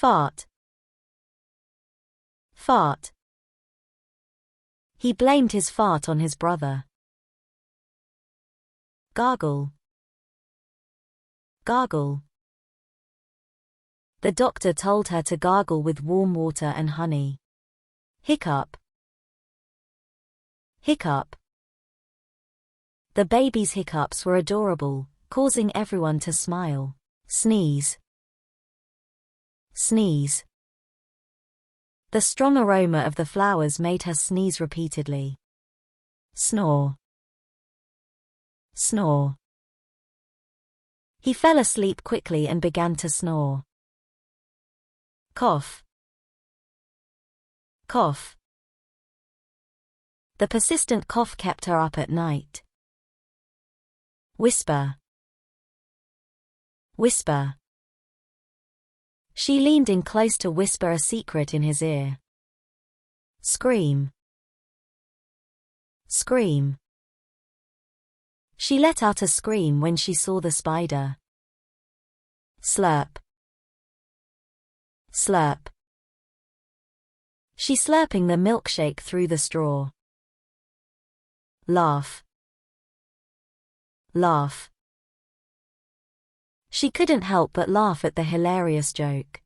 Fart. Fart. He blamed his fart on his brother. Gargle. Gargle. The doctor told her to gargle with warm water and honey. Hiccup. Hiccup. The baby's hiccups were adorable, causing everyone to smile. Sneeze. Sneeze. The strong aroma of the flowers made her sneeze repeatedly. Snore. Snore. He fell asleep quickly and began to snore. Cough. Cough. The persistent cough kept her up at night. Whisper. Whisper. She leaned in close to whisper a secret in his ear. Scream. Scream. She let out a scream when she saw the spider. Slurp. Slurp. She slurping the milkshake through the straw. Laugh. Laugh. She couldn't help but laugh at the hilarious joke.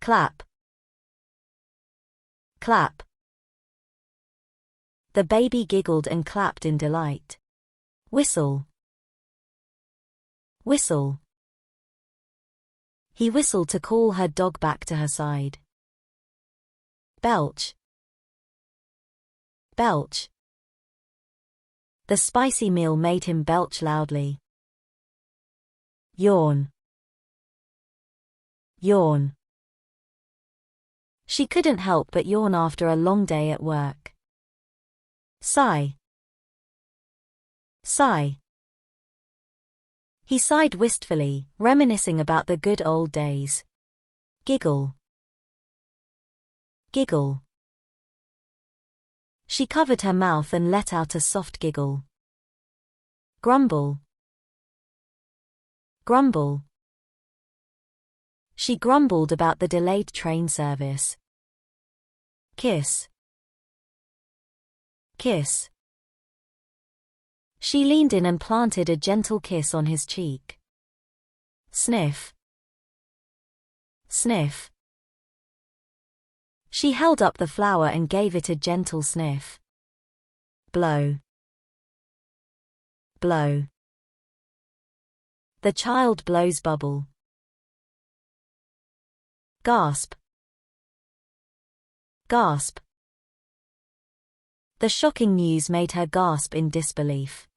Clap. Clap. The baby giggled and clapped in delight. Whistle. Whistle. He whistled to call her dog back to her side. Belch. Belch. The spicy meal made him belch loudly. Yawn. Yawn. She couldn't help but yawn after a long day at work. Sigh. Sigh. He sighed wistfully, reminiscing about the good old days. Giggle. Giggle. She covered her mouth and let out a soft giggle. Grumble. Grumble. She grumbled about the delayed train service. Kiss. Kiss. She leaned in and planted a gentle kiss on his cheek. Sniff. Sniff. She held up the flower and gave it a gentle sniff. Blow. Blow. The child blows bubble. Gasp. Gasp. The shocking news made her gasp in disbelief.